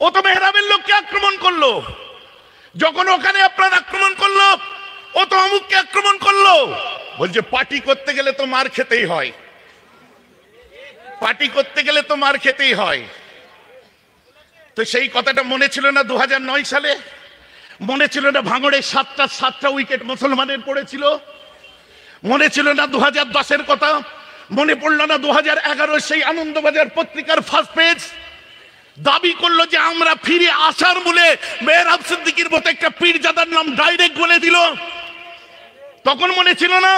ও তো মেহরাবের লোককে আক্রমণ করলো, যখন ওখানে আপনার আক্রমণ করলো ও তো অমুককে আক্রমণ করলো। বলছে পার্টি করতে গেলে তো মার খেতেই হয়, পার্টি করতে গেলে তো মার খেতেই হয়। তো সেই কথাটা মনে ছিল না 2009 সালে? মনে ছিল না ভাঙড়ে 7টা উইকেট মুসলমানের পড়েছিল? মনে ছিল না 2010-এর কথা? মনে পড়লো না 2011 সেই আনন্দবাজার পত্রিকার ফার্স্ট পেজ দাবি করলো যে আমরা ফিরে আসার বলে মেহরাব সিদ্দিকীর মতো একটা পীরজাদার নাম ডাইরেক্ট বলে দিল? তখন মনে ছিল না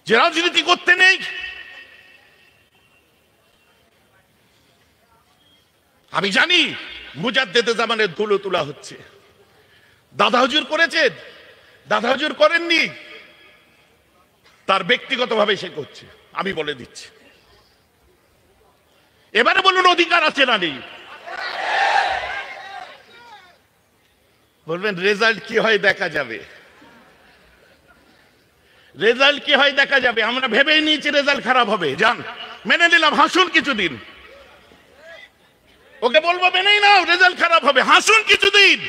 যে রাজনীতি করতে নেই? আমি জানি মুজাদ্দেদে জামানের ধুলো তোলা হচ্ছে। দাদা হুজুর করেছেন? দাদা হুজুর করেননি, তার ব্যক্তিগতভাবে সে করছে, আমি বলে দিচ্ছি। এবারে বলুন অধিকার আছে না নেই? বলবেন রেজাল্ট কি হয় দেখা যাবে, রেজাল্ট কি হয় দেখা যাবে। আমরা ভেবেই নিয়েছি রেজাল্ট খারাপ হবে, যান মেনে নিলাম, হাসুন কিছুদিন। ওকে বলবো মেনেই নাও রেজাল্ট খারাপ হবে, হাসুন কিছুদিন।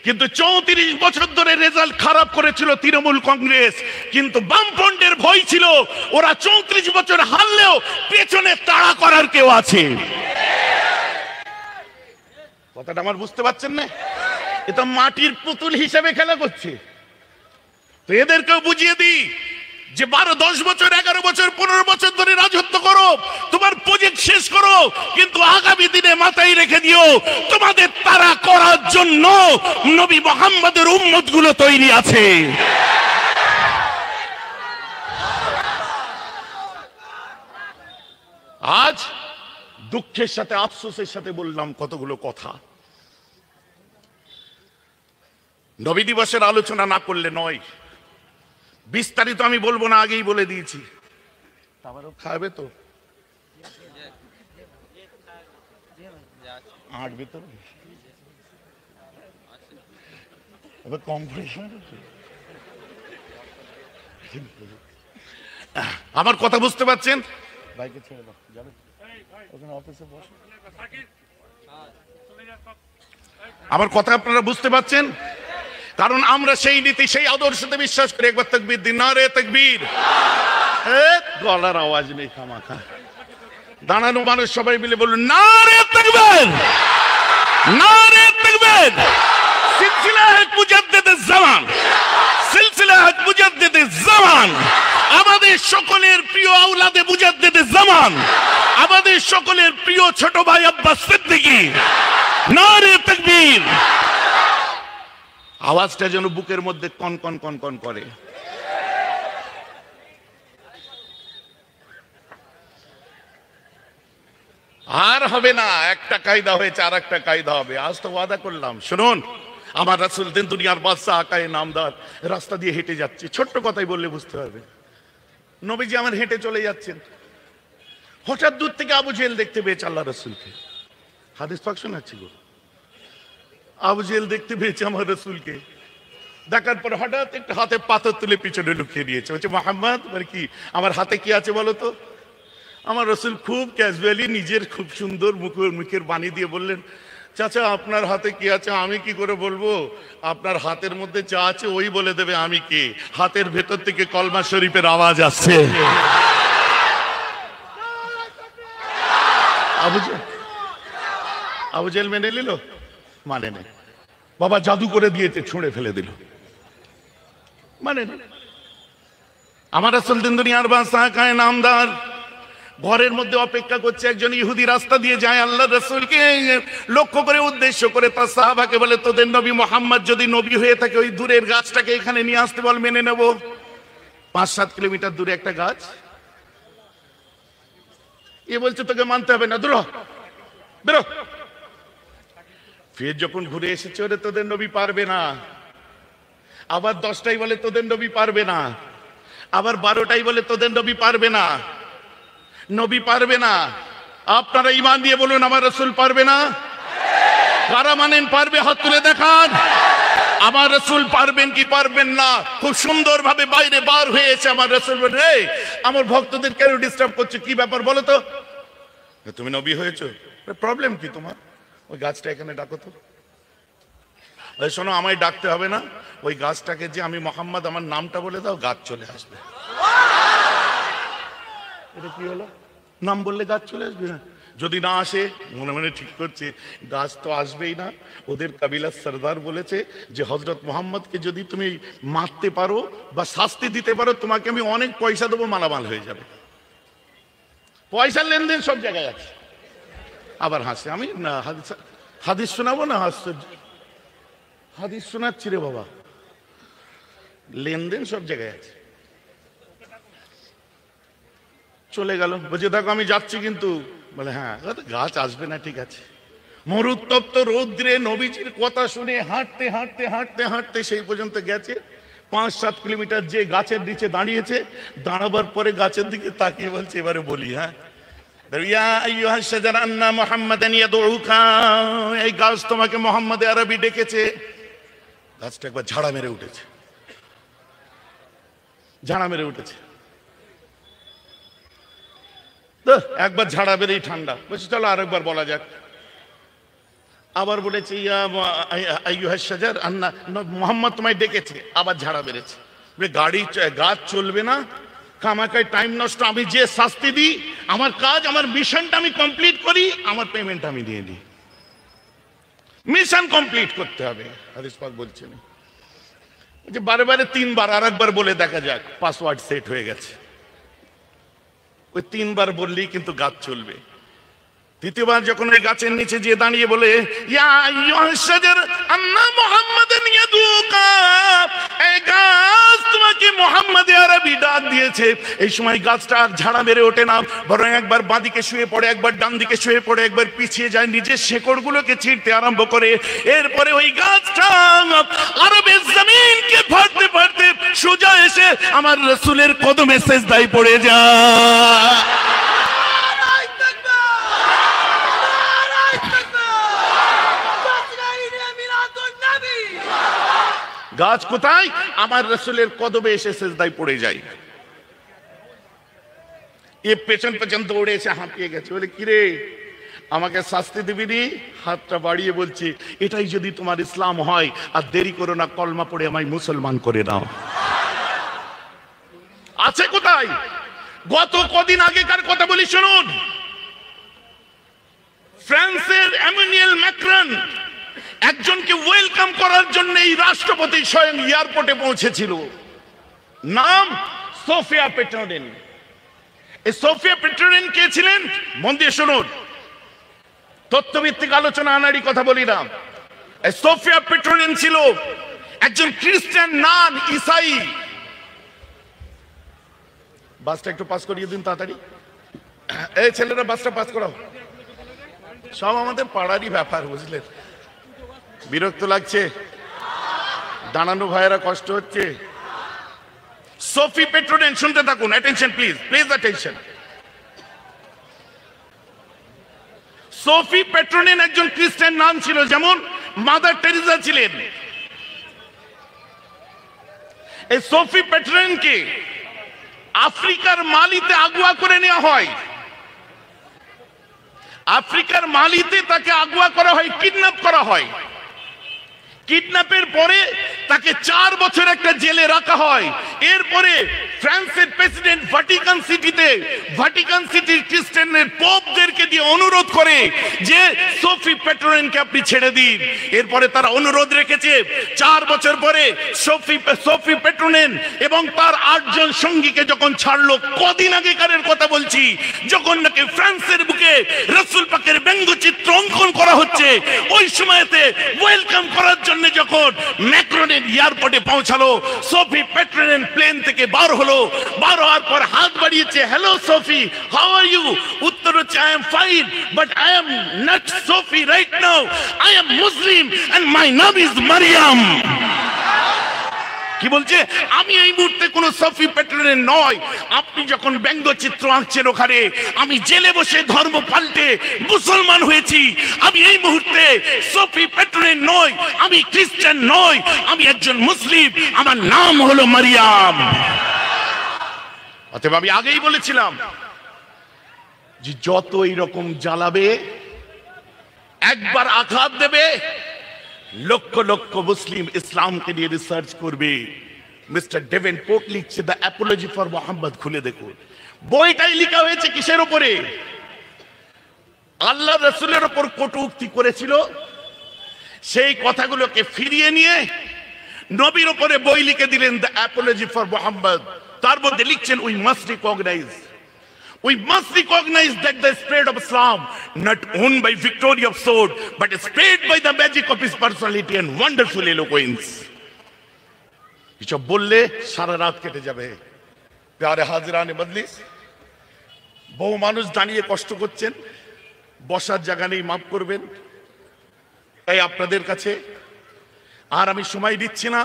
কিন্তু 34 বছর ধরে রেজাল্ট খারাপ করেছিল তৃণমূল কংগ্রেস, কিন্তু বামফ্রন্টের ভয় ছিল ওরা 34 বছর হারলেও পেছনে তাড়া করার কেউ আছে। কথাটা আমার বুঝতে পারছেন না? এটা মাটির পুতুল হিসেবে খেলা করছে। তো এদেরকেও বুঝিয়ে দিই যে 12, 10 বছর, 11 বছর, 15 বছর ধরে রাজত্ব করো, তোমার প্রজেক্ট শেষ করো, কিন্তু আগামী দিনে মাথায় রেখে দিও তোমাদের তারা করার জন্য নবী মুহাম্মদের উম্মত গুলো তৈরি আছে। আজ দুঃখের সাথে আফসোসের সাথে বললাম কতগুলো কথা। নবী দিবসের আলোচনা না করলে নয়, বিস্তারিত আমি বলবো না, আগেই বলে দিয়েছি। আবারও খাবে তো আমার কথা বুঝতে পারছেন? বাইকে ছেড়ে দাও, যাবে ওখানে অফিসে বসে। আমার কথা আপনারা বুঝতে পারছেন? কারণ আমরা সেই নীতি, সেই আদর্শতে বিশ্বাস করি। একবার তাকবীর দিন, নারে তাকবীর। গলার আওয়াজ নেই খামাখা, দাঁড়ানো মানুষ সবাই মিলে বলুন নারে তাকবীর, নারে তাকবীর। সিলসিলা হক মুজাদ্দিদ জামান, সিলসিলা হক মুজাদ্দিদ জামান। আমাদের সকলের প্রিয় আওলাদে মুজাদ্দিদ জামান, আমাদের সকলের প্রিয় ছোট ভাই আব্বাস সিদ্দিকী। নারে তাকবীর। আওয়াজটা যেন বুকের মধ্যে কন কন কন কন করে। আর হবে না, একটা কায়দা হয়েছে, আর একটা কায়দা হবে। আজ তো ওয়াদা করলাম, শুনুন, আমার রাসূল দিন দুনিয়ার বাদশা আকায়ে নামদার রাস্তা দিয়ে হেঁটে যাচ্ছে। ছোট্ট কথাই বললে বুঝতে পারবে। নবীজি আমার হেঁটে চলে যাচ্ছেন, হঠাৎ দূর থেকে আবু জেহেল দেখতে পেয়েছে আল্লাহ রাসূলকে। হাদিস পাক শোনাচ্ছি গো। আবু জেহেল দেখতে পেয়েছে আমার রাসূলকে, দেখার পর হঠাৎ একটা হাতে পাথর তুলে পিছনে লুকিয়ে দিয়েছে। বলছে মুহাম্মদ, মানে কি আমার হাতে কি আছে বলো তো? আমার রাসূল খুব ক্যাজুয়ালি নিজের খুব সুন্দর মুখের বাণী দিয়ে বললেন, চাচা আপনার হাতে কি আছে আমি কি করে বলবো? আপনার হাতের মধ্যে যা আছে ওই বলে দেবে আমি কে। হাতের ভেতর থেকে কলমা শরীফের আওয়াজ আসছে। আবু জেহেল মেনে নিল? মানে নেই, বাবা জাদু করে দিয়েছে, ছুঁড়ে ফেলে দিল, মানে নেই। আমার রাসূল দিন দুনিয়ার বাদশা আকায়ে নামদার ঘরের মধ্যে অপেক্ষা করছে। একজন ইহুদি রাস্তা দিয়ে যায়, আল্লাহ রাসূলকে লক্ষ্য করে উদ্দেশ্য করে তার সাহাবাকে বলে, তোদের নবী মুহাম্মদ যদি নবী হয়ে থাকে ওই দূরের গাছটাকে এখানে নিয়ে আসতে বল, মেনে নেব। 5-7 কিলোমিটার দূরে একটা গাছ। এ বলছে তোকে মানতে হবে না, দূর বেরো। ফের যখন ঘুরে এসেছে, ওরে তোদের নবী পারবে না। আবার 10টাই বলে তোদের নবী পারবে না। আবার 12টাই বলে তোদের নবী পারবে না, নবী পারবে না। আপনারা ঈমান দিয়ে বলুন আমার রাসূল পারবে না? কারা মানেন পারবে? হাত তুলে দেখান। আমার রাসূল পারবেন কি পারবেন না? খুব সুন্দর ভাবে বাইরে বার হয়েছে। আমার রাসূল বলে, রে আমার ভক্তদের কেন ডিস্টার্ব করছে, কি ব্যাপার বলো তো? তুমি নবী হয়েছো? প্রবলেম কি তোমার? ওই গাছটা এখানে ডাকো তো। শোনো, আমায় ডাকতে হবে না, ওই গাছটাকে যে আমি মোহাম্মদ আমার নামটা বলে দাও, গাছ চলে আসবে। এটা কি হলো? নাম বললে গাছ চলে আসবে না? যদি না আসে, মনে মনে ঠিক করছে গাছ তো আসবেই না। ওদের কাবিলার সরদার বলেছে যে হযরত মুহাম্মদকে যদি তুমি মারতে পারো বা শাস্তি দিতে পারো, তোমাকে আমি অনেক পয়সা দেবো, মালামাল হয়ে যাবে। পয়সার লেনদেন সব জায়গায় আছে। আবার হাসে। আমি না হাদিস শোনাবো না? হাদিস শোনাচ্ছি রে বাবা, লেনদেন সব জায়গায় আছে। চলে গেল, বুঝে থাকো আমি যাচ্ছি কিন্তু। বলে হ্যাঁ, গাছ আসবে না, ঠিক আছে। মরুত্তপ্ত রৌদ্রে নবীজির কথা শুনে হাঁটতে হাঁটতে হাঁটতে হাঁটতে সেই পর্যন্ত গেছে। 5-7 কিলোমিটার যে গাছের নিচে দাঁড়িয়েছে, দাঁড়াবার পরে গাছের দিকে তাকিয়ে বলছে, এবারে বলি, হ্যাঁ, এই গাছ তোমাকে মোহাম্মদে আরবি ডেকেছে। গাছটা একবার ঝাড়া মেরে উঠেছে, ঝাড়া মেরে উঠেছে। একবার ঝাড়া বেরেই ঠান্ডা। বলছি চলো আরেকবার বলা যাক। আবার বলেছে মোহাম্মদ তোমায় ডেকেছে। আবার ঝাড়া বেড়েছে। গাছ চলবে না, কামাকায় টাইম নষ্ট। আমি যে শাস্তি দিই, আমার কাজ, আমার মিশনটা আমি কমপ্লিট করি, আমার পেমেন্ট আমি দিয়ে দিই। মিশন কমপ্লিট করতে হবে। হাদিস পাক বলছেন যে বারে বারে 3 বার, আর একবার বলে দেখা যাক। পাসওয়ার্ড সেট হয়ে গেছে। ওই 3 বার বললেই কিন্তু গাছ চলবে। তৃতীয়বার যখন ওই গাছের নিচে যে দাঁড়িয়ে বলে, ইয়া আইয়ুহাশ শাজার আন্না মুহাম্মাদান ইয়াদুকা, এই গাছ তোমাকে মুহাম্মদে আরবি ডাক দিয়েছে। এই সময় গাছটা আর ঝাড়া মেরে ওঠে না, বরং একবার বাঁদিকে শুয়ে পড়ে, একবার ডান দিকে শুয়ে পড়ে, একবার পিছিয়ে যায়, নিজের শেকড়গুলোকে ছিঁড়তে আরম্ভ করে। এরপরে ওই গাছটা আরবের জমিনকে ফাড়তে ফাড়তে সোজা এসে আমার রাসূলের কদমে সিজদায় পড়ে যায়। গাছ কোথায়? আমার রাসূলের কদমে এসে সিজদায় পড়ে যায়। এ পেছন পেছন দৌড়ে এসে হাঁপিয়ে গেছে। বলে কিরে, আমাকে শাস্তি দিবি নি? হাতটা বাড়িয়ে বলছি, এটাই যদি তোমার ইসলাম হয়, আর দেরি করো না, কলমা পড়ে আমায় মুসলমান করে নাও। আছে কোথায়? গত কদিন আগেকার কথা বলি শুনুন। ফ্রান্সের এমানুয়েল ম্যাক্রন একজনকে ওয়েলকাম করার জন্য এই রাষ্ট্রপতি স্বয়ং এয়ারপোর্টে পৌঁছেছিল। নাম সোফিয়া পেট্রোনেন। এই সোফিয়া পেট্রোনেন কে ছিলেন? মন দিয়ে শুনুন, তথ্যভিত্তিক আলোচনা আনারই কথা বলি না। এই সোফিয়া পেট্রোনেন ছিল একজন খ্রিস্টান, নান ঈসাই। বাসটা একটু পাস করিয়ে দিন তাড়াতাড়ি। এই ছেলেরা বাসটা পাস করাও। সব আমাদের পাড়ারই ব্যাপার, বুঝলেন? বিরক্ত লাগছে? দাঁড়ানো ভাইয়েরা কষ্ট হচ্ছে? সোফি পেট্রোনেন, শুনতে থাকুন, attention please, please attention. Sophie Petronen একজন খ্রিস্টান নাম ছিল, যেমন মাদার টেরেসা ছিলেন। এই সোফি পেট্রোনেনকে আফ্রিকার মালিতে আগুয়া করে নেওয়া হয়। আফ্রিকার মালিতে তাকে আগুয়া করা হয়, কিডন্যাপ করা হয়। কিডন্যাপের পরে তাকে 4 বছর একটা জেলে রাখা হয়। এরপরে ফ্রান্সের প্রেসিডেন্ট ভ্যাটিকান সিটির খ্রিস্টানদের পোপদেরকে দিয়ে অনুরোধ করে যে সোফি পেট্রোনেনকে আপনি ছেড়ে দিন। এরপরে তারা অনুরোধ রেখেছে। 4 বছর পরে সোফি পেট্রোনেন এবং তার 8 জন সঙ্গীকে যখন ছাড়লো, কদিন আগেকারের কথা বলছি, যখন নাকি ফ্রান্সের বুকে রাসূল পাকের ব্যঙ্গচিত্র অঙ্কন করা হচ্ছে, ওই সময়তে ওয়েলকাম করার জন্য যখন ম্যাক্রনের এয়ারপোর্টে পৌঁছালো, সোফি পেট্রোনেন প্লেন থেকে বার হলো। বার হওয়ার পর হাত বাড়িয়েছে, hello Sophie, how are you? উত্তর হচ্ছে, I am fine, but I am not Sophie right now, I am Muslim and my name is Mariam. কি বলছে? আমি এই মুহূর্তে কোন সোফি পেট্রোনেন নয়। আপনি যখন ব্যঙ্গচিত্র আঁকছেন ওখানে, আমি জেলে বসে ধর্ম পাল্টে মুসলমান হয়েছি। আমি এই মুহূর্তে সোফি পেট্রোনেন নয়, আমি খ্রিস্টান নয়, আমি একজন মুসলিম, আমার নাম হলো মারিয়াম। অতএব আমি আগেই বলেছিলাম যে যত এইরকম জ্বালাবে একবার আঘাত দেবে, লক্ষ লক্ষ মুসলিম ইসলামকে নিয়ে রিসার্চ করবে। মিস্টার ডেভেনপোর্ট লিখছে দ্য অ্যাপোলজি ফর মোহাম্মদ, খুলে দেখুন। বইটাই লেখা হয়েছে কিসের উপরে? আল্লাহ রাসূলের উপর কটূক্তি করেছিল, সেই কথাগুলোকে ফিরিয়ে নিয়ে নবীর উপরে বই লিখে দিলেন দ্য অ্যাপোলজি ফর মোহাম্মদ। তার মধ্যে লিখছেন we must recognize that the spread of Islam not owned by victory of sword but spread by the magic of his personality and wonderful eloquence. এসব বললে সারা রাত কেটে যাবে। প্যারে হাজিরানে মজলিস, বহু মানুষ দাঁড়িয়ে কষ্ট করছেন, বসার জায়গা নেই, মাফ করবেন। তাই আপনাদের কাছে আর আমি সময় দিচ্ছি না,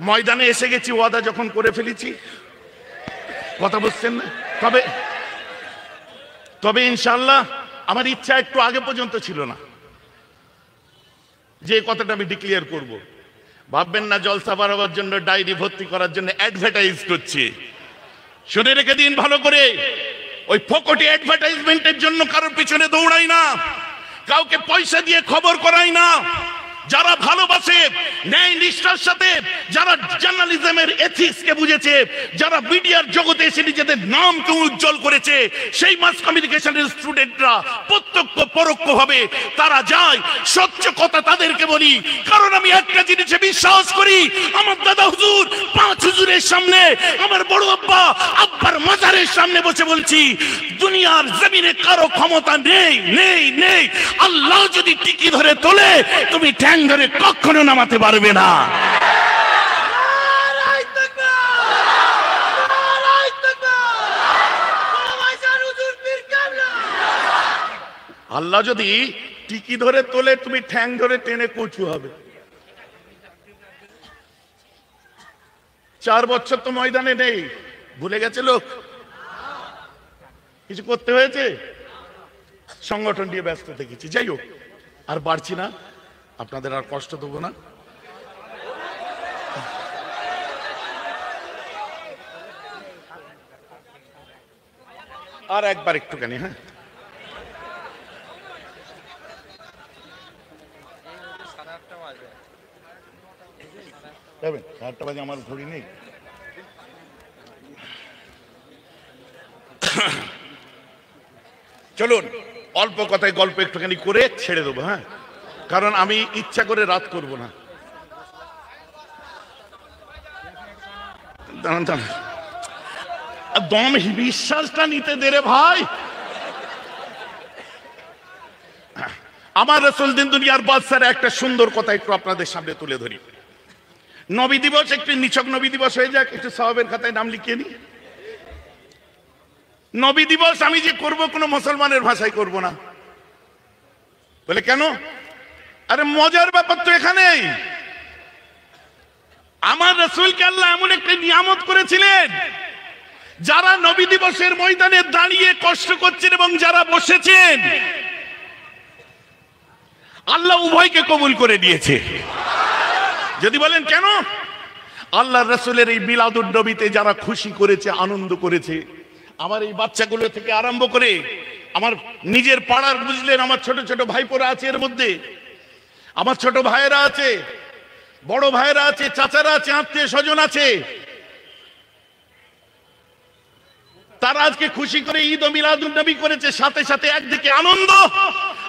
ময়দানে এসে গেছি, ওয়াদা যখন করে ফেলেছি, কথা বুঝছেন না? তবে ইনশাআল্লাহ আমার ইচ্ছা একটু আগে পর্যন্ত ছিল না যে কথাটা আমি ডিক্লেয়ার করব। ভাববেন না জলসা বাড়াবার জন্য, ডায়েরি ভর্তি করার জন্য অ্যাডভার্টাইজ করছে। শুনে রেখে দিন ভালো করে, ওই ফকটে অ্যাডভার্টাইজমেন্টের জন্য কারোর পিছনে দৌড়াই না, কাউকে পয়সা দিয়ে খবর করাই না। যারা ভালোবাসে ন্যায় নিষ্ঠার সাথে, যারা জার্নালিজমের এথিক্সকে বুঝেছে, যারা মিডিয়ার জগতে এসে নিজেদের নামকে উজ্জ্বল করেছে, সেই মাস কমিউনিকেশনের স্টুডেন্টরা প্রত্যক্ষ পরোক্ষ ভাবে তারা যায়। সত্য কথা তাদেরকে বলি, কারণ আমি একটা জিনিসে বিশ্বাস করি, আমার দাদা হুজুর 5 হুজুরের সামনে, আমার বড় আব্বার মাজারের সামনে বসে বলছি, দুনিয়ার জমিনে কারো ক্ষমতা নেই নেই নেই। আল্লাহ যদি টিকি ধরে তোলে, তুমি ধরে কখনো নামাতে পারবে না। আল্লাহ যদি টিকি ধরে তোলে, তুমি ঠ্যাং ধরে টেনে কচু হবে। 4 বছর তো ময়দানে নেই, ভুলে গেছে লোক। কিছু করতে হয়েছে, সংগঠন নিয়ে ব্যস্ত থেকেছি। যাই হোক, আর বাড়ছি না, আপনাদের আর কষ্ট দেবো না। আর একবার একটুখানি, হ্যাঁ, যাবেন? 8টা বাজে, আমার ঘড়ি নেই। চলুন অল্প কথায় গল্প একটুখানি করে ছেড়ে দেবো, হ্যাঁ, কারণ আমি ইচ্ছা করে রাত করব না। দম বিশ্বাসটা নিতে দে রে ভাই। আমার রাসূল দিন দুনিয়ার বাদশার একটা সুন্দর কথা একটু আপনাদের সামনে তুলে ধরি। নবী দিবস একটু নিছক নবী দিবস হয়ে যাক, একটু সওয়াবের খাতায় নাম লিখিয়ে নি। নবী দিবস আমি যে করব, কোনো মুসলমানের ভাষায় করব না। বলে কেন? আরে মজার ব্যাপার তো এখানেই, আমার রাসূলকে আল্লাহ এমন একটা নিয়ামত করেছিলেন, যারা নবী দিবসের ময়দানে দাঁড়িয়ে কষ্ট করছেন এবং যারা বসেছেন, আল্লাহ উভয়কে কবুল করে দিয়েছে। যদি বলেন কেন? আল্লাহর রাসূলের এই মিলাদুন নবীতে যারা খুশি করেছে, আনন্দ করেছে, আমার এই বাচ্চাগুলো থেকে আরম্ভ করে আমার নিজের পাড়ার, বুঝলেন, আমার ছোট ছোট ভাইপোরা আছে, এর মধ্যে আমার ছোট ভাইয়েরা আছে, বড় ভাইয়েরা আছে, চাচারা আছে, আত্মীয় স্বজন আছে, তারা আজকে খুশি করে ঈদ ও মিলাদুন নবী করেছে। সাথে সাথে একদিকে আনন্দ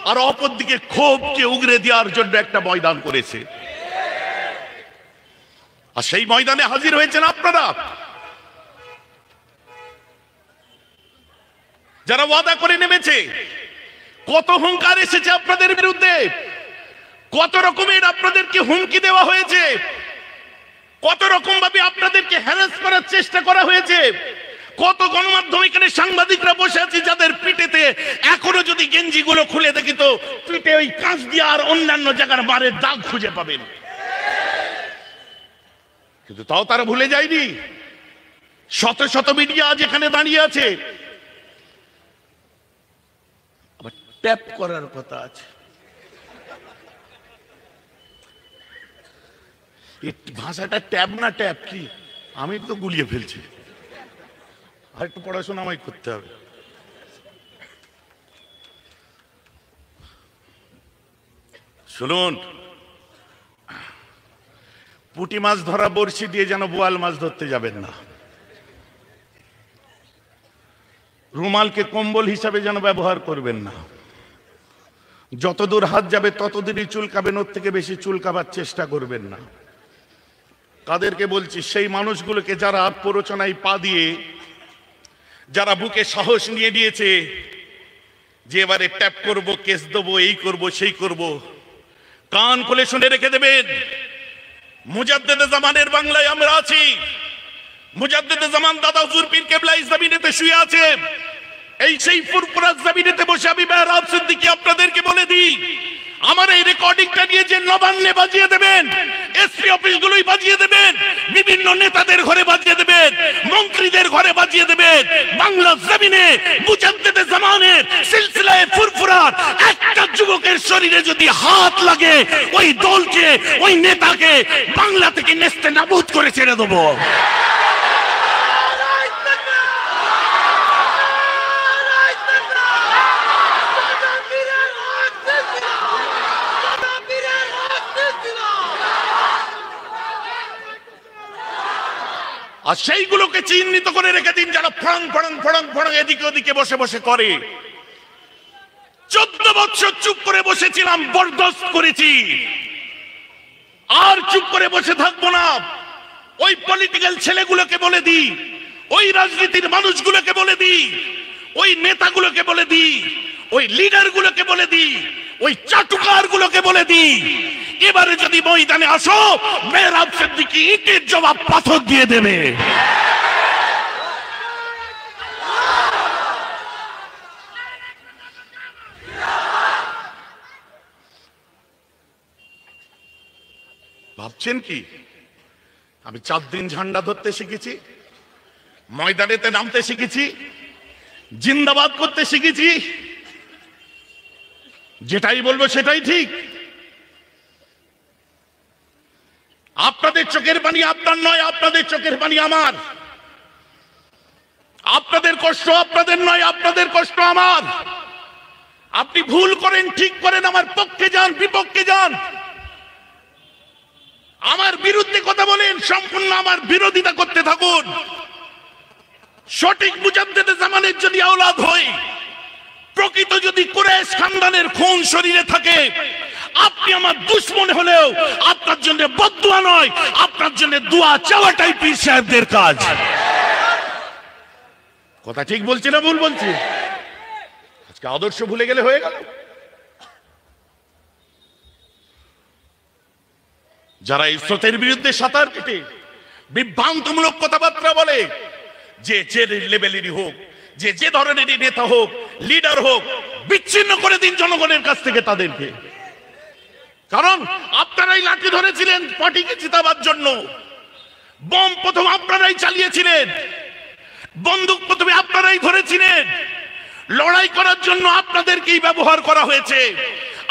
আর অপরদিকে ক্ষোভকে উগরে দেওয়ার জন্য একটা ময়দান করেছে। আর সেই ময়দানে হাজির হয়েছেন আপনারা, যারা ওয়াদা করে নেমেছে। কত হুঙ্কার এসেছে আপনাদের বিরুদ্ধে, কত রকমের আপনাদেরকে হুমকি দেওয়া হয়েছে, কত রকম ভাবে আপনাদেরকে হ্যারাস করার চেষ্টা করা হয়েছে। কত গণমাধ্যম এখানে সাংবাদিকরা বসে আছে, যাদের পিঠেতে এখনো যদি গেঞ্জি গুলো খুলে দেখি তো পিঠে ওই কাঁচ দিয়ে আর অন্যান্য জায়গার মারের দাগ খুঁজে পাবেন। কিন্তু তাও তারা ভুলে যায়নি। শত শত মিডিয়া আজ এখানে দাঁড়িয়ে আছে, আবার ট্যাপ করার কথা আছে। ভাষাটা ট্যাব না ট্যাপ কি, আমি তো গুলিয়ে ফেলছি। আর একটু পড়াশোনা আমায় করতে হবে। শুনুন, পুঁটি মাছ ধরা বড়শি দিয়ে যেন বোয়াল মাছ ধরতে যাবেন না। রুমালকে কম্বল হিসাবে যেন ব্যবহার করবেন না। যতদূর হাত যাবে ততদিনই চুলকাবেন, ওর থেকে বেশি চুলকাবার চেষ্টা করবেন না। কাদেরকে বলছি? সেই মানুষগুলোকে যারা প্ররোচনায় পা দিয়ে, যারা বুকে সাহস নিয়ে দিয়েছে যে এবারে ট্যাপ করব, কেস দেবো, এই করব, সেই করব। কান খুলে শুনে রেখে দেবেন, মুজাদ্দেদে জামানের বাংলায় আমরা আছি। মুজাদ্দেদে জামান দাদা হুজুর পীর কেবলা এই জমিনেতে শুয়ে আছে। এই সেই ফুরফুরা জমিনেতে বসে আমি মেহরাব সিদ্দিকী আপনাদেরকে বলে দিই, আমার এই রেকর্ডিংটা নিয়ে যে নবান্নে বাজিয়ে দেবেন, এসপি অফিসগুলোই বাজিয়ে দেবেন, বিভিন্ন নেতাদের ঘরে বাজিয়ে দেবেন, মন্ত্রীদের ঘরে বাজিয়ে দেবেন, বাংলা জমিনে মুজাদ্দেদে জামানের সিলসিলায়ে ফুরফুরার একটা যুবকের শরীরে যদি হাত লাগে, ওই দলকে, ওই নেতাকে বাংলা থেকে নেস্তে নাবুদ করে ছেড়ে দেবো। আর সেইগুলোকে চিহ্নিত করে রেখে দিন যারা ফড়ং ফড়ং ফড়ং ফড়ং এদিকে ওদিকে বসে বসে করে। 14 বছর চুপ করে বসেছিলাম, বরদাস্ত করেছি, আর চুপ করে বসে থাকবো না। ওই পলিটিক্যাল ছেলেগুলোকে বলে দিই, ওই রাজনীতির মানুষগুলোকে বলে দিই, ওই নেতাগুলোকে বলে দিই, ওই লিডারগুলোকে বলে দিই, ওই চাটুকারগুলোকে বলে দিই, এবারে যদি ময়দানে আসো, মেহরাব সিদ্দিকী ইটের জবাব পাথর দিয়ে দেবে। ভাবছেন কি আমি 4 দিন ঝান্ডা ধরতে শিখেছি, ময়দানেতে নামতে শিখেছি, জিন্দাবাদ করতে শিখেছি, যেটাই বলবো সেটাই ঠিক। আপনাদের চোখের পানি আপনার নয়, আপনাদের চোখের পানি আমার। আপনাদের কষ্ট আপনাদের নয়, আপনাদের কষ্ট আমার। আপনি ভুল করেন, ঠিক করেন, আমার পক্ষে যান, বিপক্ষে যান, আমার বিরুদ্ধে কথা বলেন, সম্পূর্ণ আমার বিরোধিতা করতে থাকুন। সঠিক মুজাদ্দেদে জামানের যদি আওলাদ হয়, প্রকৃত যদি কুরাইশ খানদানের খুন শরীরে থাকে, আপনি আমার দুশমন হলেও আপনার জন্য বদদুয়া নয়, আপনার জন্য দোয়া চাওয়াটাই পীর সাহেবদের কাজ। কথা ঠিক বলছি না ভুল বলছি? আজকে আদর্শ ভুলে গেলে হয়ে গেল। যারা এই স্রোতের বিরুদ্ধে সাঁতার কেটে বিভ্রান্তমূলক কথাবার্তা বলে, যে যে লেভেলেরই হোক, যে যে ধরনেরই নেতা হোক, লিডার হোক, বিচ্ছিন্ন করে দিন জনগণের কাছ থেকে তাদেরকে। কারণ আপনারাই লাঠি ধরেছিলেন পার্টিকে জিতাবার জন্য, বোম প্রথম আপনারাই চালিয়েছিলেন, বন্দুক প্রথমে আপনারাই ধরেছিলেন, লড়াই করার জন্য আপনাদেরকেই ব্যবহার করা হয়েছে।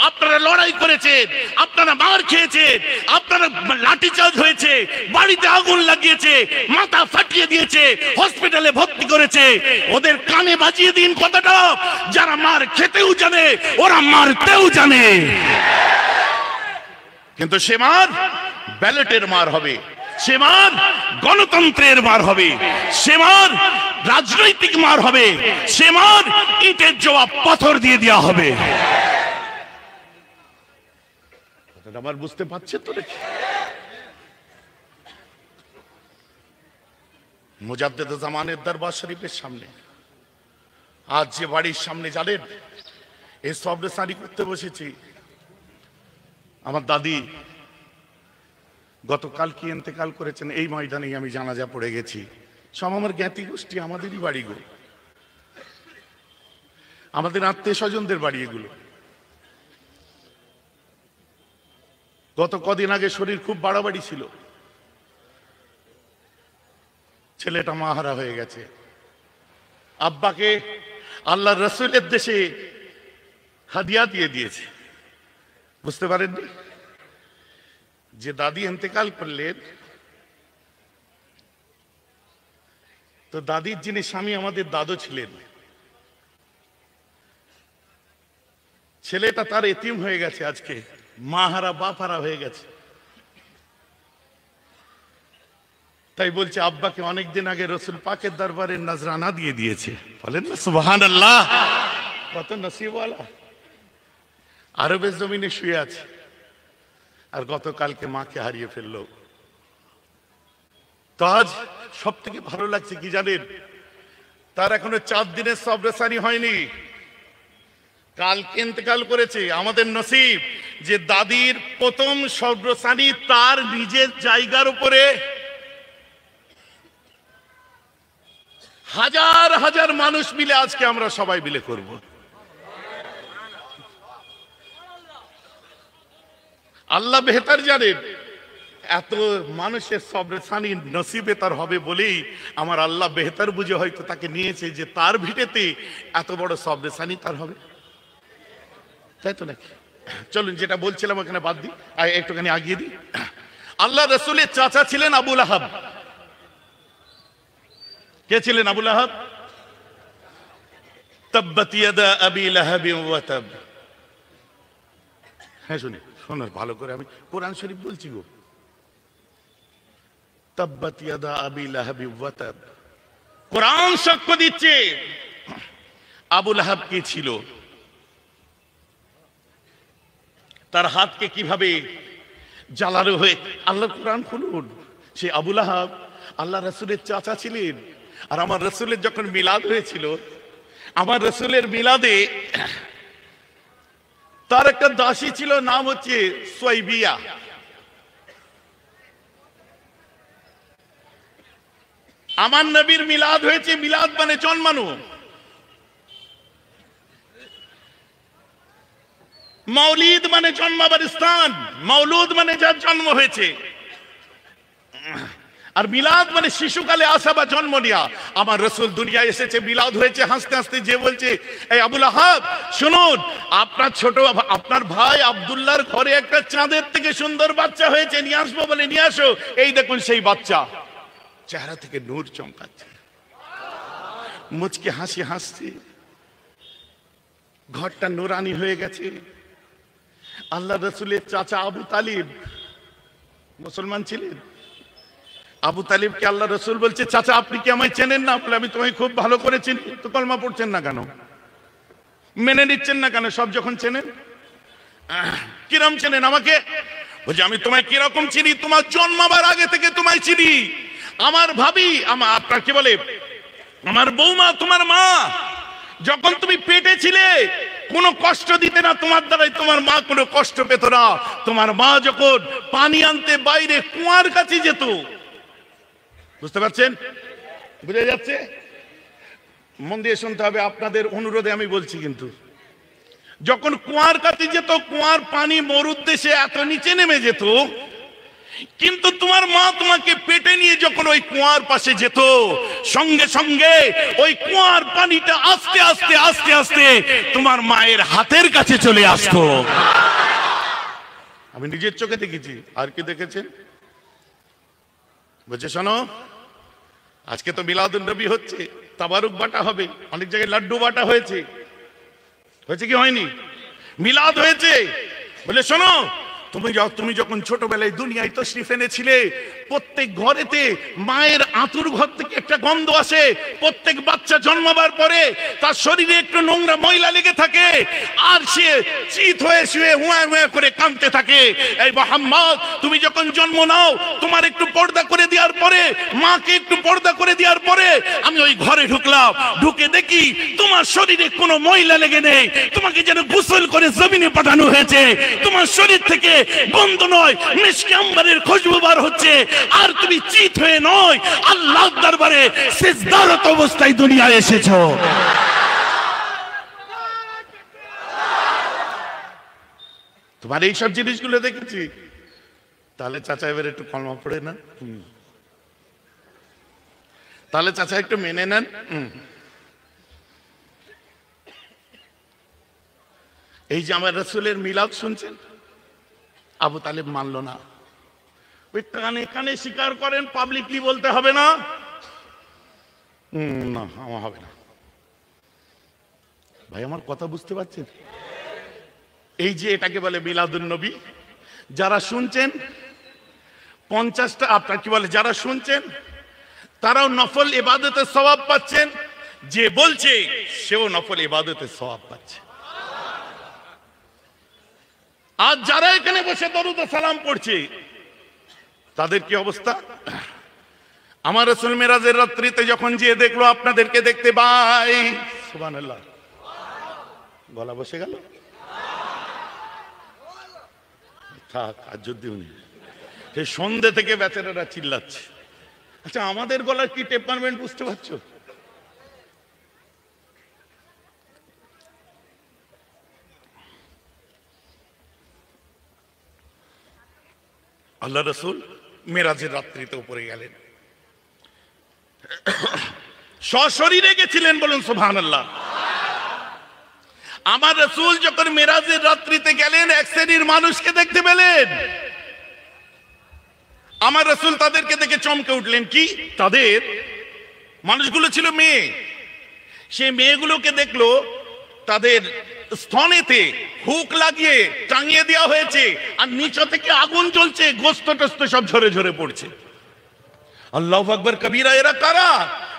আপনারা লড়াই করেছেন, আপনারা মার খেয়েছেন, আপনারা লাঠিচার্জ হয়েছে, বাড়িতে আগুন লাগিয়েছে, মাথা ফাটিয়ে দিয়েছে, হসপিটালে ভর্তি করেছে। ওদের কানে বাজিয়ে দিন কথাটা, যারা মার খেতেও জানে, ওরা মারতেও জানে। কিন্তু সে মার ব্যালটের মার হবে, সে মার গণতন্ত্রের মার হবে, সে মার রাজনৈতিক মার হবে, সে মার ইটের জবাব পাথর দিয়ে দেওয়া হবে। আমার বুঝতে পারছেন তো? দেখি মুজাদ্দেদে জামানের দরবার শরীফের সামনে, আজ যে বাড়ির সামনে জানেন এই সবরে সারি করতে বসেছি, আমার দাদি গতকাল কি ইন্তেকাল করেছেন, এই ময়দানেই আমি জানাজা পড়ে গেছি। সব আমার জ্ঞাতি গোষ্ঠী, আমাদেরই বাড়িগুলো, আমাদের আত্মীয় স্বজনদের বাড়ি এগুলো। গত কদিন আগে শরীর খুব বাড়াবাড়ি ছিল, ছেলেটা মাহারা হয়ে গেছে। আব্বাকে আল্লাহর রাসূলের দেশে হাদিয়া দিয়ে দিয়েছে। বুঝতে পারেননি যে দাদি ইন্তেকাল করলেন, তো দাদির যিনি স্বামী আমাদের দাদু ছিলেন, ছেলেটা তার এতিম হয়ে গেছে আজকে। মাহারা বাপারা হয়ে গেছে। তাই বলছে আব্বাকে অনেকদিন আগে রসুল পাকের দরবারে নজরানা দিয়ে দিয়েছে। বলেন না সুবহানাল্লাহ, কত নসিবওয়ালা। আরবের জমিনে শুয়ে আছে, আর গতকালকে মাকে হারিয়ে ফেললো। তো আজ সব থেকে ভালো লাগছে কি জানেন, তার এখনো 4 দিনের সবরেসানি হয়নি, কালকে ইন্তেকাল করেছে। আমাদের নসিব যে দাদির প্রথম সবরেসানি তার নিজের জায়গার উপরে হাজার হাজার মানুষ মিলে আজকে আমরা সবাই মিলে করব। আল্লাহ বেহতার জানেন, এত মানুষের সবরেসানি নসিবে তার হবে বলেই আমার আল্লাহ বেহতার বুঝে হয়তো তাকে নিয়েছে যে তার ভিটেতে এত বড় সবরেসানি তার হবে, তাই তো নাকি? চলুন যেটা বলছিলাম ওখানে বাদ দিই, একটুখানি আগিয়ে দিই। আল্লাহ রসুলের চাচা ছিলেন আবু লাহাব। কে ছিলেন আবু লাহাব? তাব্বাত ইয়াদা আবি লাহাবিন ওয়া তাব। হ্যাঁ শুনে শোনার ভালো করে, আমি কোরআন শরীফ বলছি গো। তাব্বাত ইয়াদা আবি লাহাবিন ওয়া তাব, কোরআন সাক্ষ্য দিচ্ছে। আবু লাহাব কে ছিল, তার হাতকে কিভাবে জ্বালানো হয়ে, আল্লাহ কোরআন খুলুন। সে আবু লাহাব আল্লাহ রসুলের চাচা ছিলেন। আর আমার রসুলের যখন মিলাদ হয়েছিল, আমার রসুলের মিলাদে তার একটা দাসী ছিল, নাম হচ্ছে সুয়াইবিয়া। আমার নবীর মিলাদ হয়েছে, মিলাদ মানে জন্মানো, মৌলিদ মানে জন্মাবার স্থান, মৌলুদ মানে যার জন্ম হয়েছে, আর মিলাদ মানে শিশুকালে আসা বা জন্ম নেওয়া। আমার রসুল দুনিয়ায় এসেছে, মিলাদ হয়েছে। হাসতে হাসতে যে বলছে, এই আবু লাহাব শুনুন, আপনার ছোট আপনার ভাই আব্দুল্লাহর ঘরে একটা চাঁদের থেকে সুন্দর বাচ্চা হয়েছে, নিয়ে আসবো বলে নিয়ে আসো। এই দেখুন সেই বাচ্চা, চেহারা থেকে নূর চমকাচ্ছে, মুচকে হাসি হাসছে, ঘরটা নুরানি হয়ে গেছে। আল্লাহ রসুলের চাচা আবু তালিব মুসলমান ছিলেন। আবু তালিবকে আল্লাহ রসুল বলছে, চাচা আপনি কি আমায় চেনেন না? বলে আমি তোমায় খুব ভালো করে চিনি। তো কলমা পড়ছেন না কেন, মেনে নিচ্ছেন না কেন? সব যখন চেনেন, কিরম চেনেন আমাকে? বলছে আমি তোমায় কিরকম চিনি, তোমার জন্মাবার আগে থেকে তোমায় চিনি। আমার ভাবি, আপনার কি বলে, আমার বৌমা, তোমার মা যখন তুমি পেটে ছিলে কোনো কষ্ট দিতে না তোমার দ্বারাই, তোমার মা কোনো কষ্ট পেত না। তোমার মা যখন পানি আনতে বাইরে কুয়ার কাছে যেত, বুঝতে পারছেন? বুঝে যাচ্ছে? মন দিয়ে শুনতে হবে, আপনাদের অনুরোধে আমি বলছি। কিন্তু যখন কুয়ার কাছে যেত, কুয়ার পানি মরুদ্দেশে এত নিচে নেমে যেত, কিন্তু তোমার মা তোমাকে পেটে নিয়ে যখন ওই কুয়ার পাশে যেত, সঙ্গে সঙ্গে ওই কুয়ার পানিটা আস্তে আস্তে আস্তে আস্তে তোমার মায়ের হাতের কাছে চলে আসতো। আমি নিজের চোখে দেখেছি। আর কি দেখেছেন? বলছে শোনো, আজকে তো মিলাদুন নবী হচ্ছে, তাবারুক বাটা হবে, অনেক জায়গায় লাড্ডু বাটা হয়েছে। হয়েছে কি হয়নি? মিলাদ হয়েছে। বলে শোনো, তুমি যখন ছোটবেলায় দুনিয়ায় তশরিফ এনেছিলে, প্রত্যেক ঘরেতে মায়ের আঁতুর ঘর থেকে একটা গন্ধ আসে। প্রত্যেক বাচ্চা জন্মাবার পরে তার শরীরে একটু নোংরা ময়লা লেগে থাকে, আর সে চিত হয়ে শুয়ে হুয়া হুয়া করে কাঁদতে থাকে। এই মুহাম্মদ, তুমি যখন জন্ম নাও, তোমার একটু পর্দা করে দেওয়ার পরে, মাকে একটু পর্দা করে দেওয়ার পরে আমি ওই ঘরে ঢুকলাম, ঢুকে দেখি তোমার শরীরে কোনো ময়লা লেগে নেই, তোমাকে যেন গোসল করে জমিনে পাঠানো হয়েছে। তোমার শরীর থেকে গন্ধ নয়, মিশকে আম্বরের খুশবু বার হচ্ছে, আর তুমি চিত হয়ে নয়, আল্লাহর দরবারে সিজদারত অবস্থায় দুনিয়ায় এসেছো। তোমার এইসব জিনিসগুলো দেখেছি। তাহলে চাচা এবার একটু কলমা পড়ে না, তাহলে চাচা একটু মেনে নেন। এই যে আমার রাসূলের মিলাদ শুনছেন, আবু তালেব মানলো না। ওই কানে কানে স্বীকার করেন, পাবলিকলি বলতে হবে না, না আমার হবে না। ভাই আমার কথা বুঝতে পারছেন? এই যে এটাকে বলে মিলাদুন নবী। যারা শুনছেন 50টা, আপনার কি বলে, যারা শুনছেন তারাও নফল ইবাদতের সওয়াব পাচ্ছেন, যে বলছে সেও নফল ইবাদতের সওয়াব পাচ্ছে। আজ যারা এখানে বসে দরুদ ও সালাম পড়ছে তাদের কি অবস্থা? আমার রাসূল মেরাজের রাত্রিতে যখন যেয়ে দেখলো আপনাদেরকে দেখতে পাই, সুবহানাল্লাহ, গলা বসে গেল, থাক আর যুদ্ধ নেই। সেই সন্ধ্যে থেকে বেচারারা চিল্লাচ্ছে। আচ্ছা, আমাদের গলার কি টেম্পারমেন্ট বুঝতে পারছো? আল্লাহ রাসূল মেরাজের রাত্রিতে উপরে গেলেন, সশরীরে গেছিলেন, বলুন সুবহানাল্লাহ। আমার রাসূল যখন মেরাজের রাত্রিতে গেলেন, এক শ্রেণীর মানুষকে দেখতে পেলেন। আমার রাসূল তাদেরকে দেখে চমকে উঠলেন। কি? তাদের মানুষগুলো ছিল মেয়ে। সেই মেয়েগুলোকে দেখলো তাদের স্তনেতে হুক লাগিয়ে টাঙিয়ে দেওয়া হয়েছে, আর নিচ থেকে আগুন জ্বলছে, গোস্ত টোস্ত সব ঝরে ঝরে পড়ছে। আল্লাহু আকবার কবীরা। এরা কারা?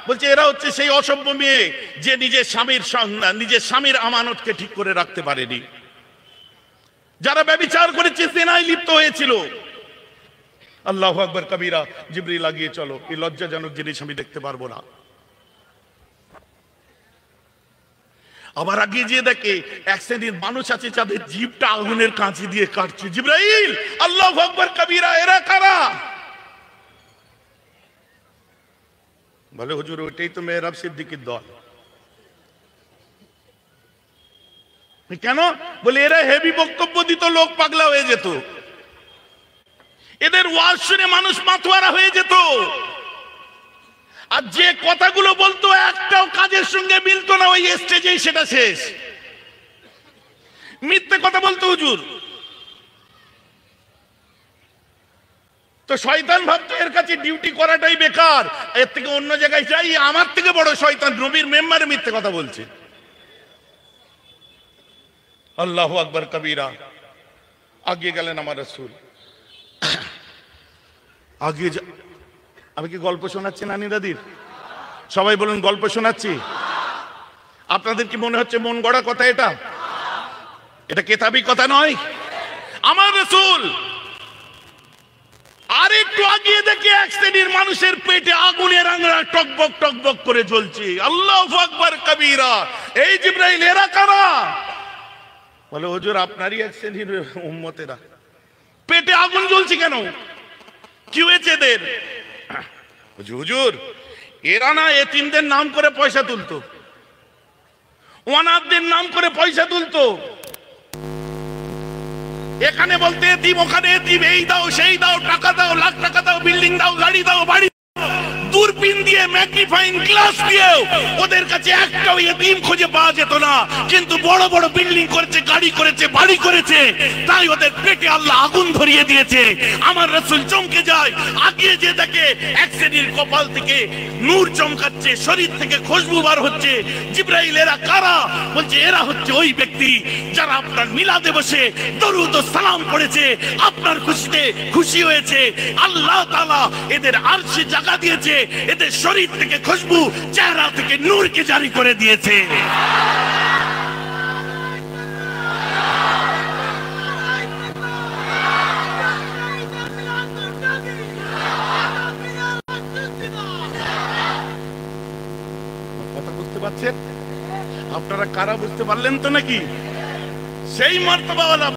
বলছে এরা হচ্ছে সেই অসভ্য মেয়ে যে নিজের স্বামীর আমানতকে ঠিক করে রাখতে পারেনি, যারা ব্যভিচার করেছে, জিনায় লিপ্ত হয়েছিল। আল্লাহু আকবার কবীরা। জিবরিল লাগিয়ে চলো, এই লজ্জাজনক জিনিস আমি দেখতে পারবো না। আবার আগে যে দেখে এক শ্রেণীর মানুষ আছে যাদের জিভটা আগুনের কাঁচি দিয়ে কাটছে। জিবরাইল, আল্লাহু আকবার কবীরা, এরা কারা? বলে হুজুর ওইটাই তো মেহরাব সিদ্দিকীর দল। কেন? বলে এরা হেভি বক্তব্য দিত, লোক পাগলা হয়ে যেত, এদের ওয়াজ শুনে মানুষ মাতোয়ারা হয়ে যেত, আর যে কথাগুলো বলতো একটাও কাজের সঙ্গে মিলতো না, ওই স্টেজেই সেটা শেষ। মিথ্যে কথা বলতো হুজুর। তো শয়তান ভাবতো এর কাছে ডিউটি করাটাই বেকার, এর থেকে অন্য জায়গায় যাই, আমার থেকে বড় শয়তান নবীর মেম্বারে মিথ্যে কথা বলছে। আল্লাহু আকবার কবীরা। আগে গেলেন আমার রাসূল। আগে আমি কি গল্প শোনাচ্ছি নানি দাদির? সবাই বলুন গল্প শোনাচ্ছি। আপনাদের কি মনে হচ্ছে মন গড়া কথা? এটা কেতাবি কথা নয়। আমার রাসূল আর একটু আগিয়ে দেখে এক শ্রেণীর মানুষের পেটে আগুনের আংরা টকবক টকবক করে জ্বলছে। আল্লাহু আকবার কবীরা। এই জিবরাইল, এরা কারা? বলে হুজুর আপনারই এক শ্রেণীর উম্মতেরা। পেটে আগুন জ্বলছে কেন? কি হয়েছে এদের? হুজুর এরা না এতিমদের নাম করে পয়সা তুলতো, অনাথদের নাম করে পয়সা তুলতো। এখানে বলতে এতিম, ওখানে এতিম, এই দাও সেই দাও, টাকা দাও, লাখ টাকা দাও, বিল্ডিং দাও, গাড়ি দাও, বাড়ি। দূরবীন দিয়ে, ম্যাগনিফাইং গ্লাস দিয়ে ওদের কাছে একটাও এতিম খুঁজে পাওয়া যেত না, কিন্তু বড় বড় বিল্ডিং করেছে, গাড়ি করেছে, বাড়ি করেছে, তাই ওদের পেটে আল্লাহ আগুন ধরিয়ে দিয়েছে। আমার রাসূল চমকে যায়, আগিয়ে যে দেখে এক শ্রেণীর কপাল থেকে নূর চমকাচ্ছে, শরীর থেকে খুশবু বার হচ্ছে। জিবরাইল, এরা কারা? বলছে এরা হচ্ছে ওই ব্যক্তি যারা আপনার মিলাদে বসে দরুদ ও সালাম পড়েছে, আপনার খুশিতে খুশি হয়েছে। আল্লাহ তাআলা এদের আরশে জায়গা দিয়েছে, এদের শরীর থেকে খুশবু, চেহারা থেকে নূরকে জারি করে দিয়েছে। কথা বুঝতে পারছেন? আপনারা কারা বুঝতে পারলেন তো নাকি? সেই মর্তবাওয়ালা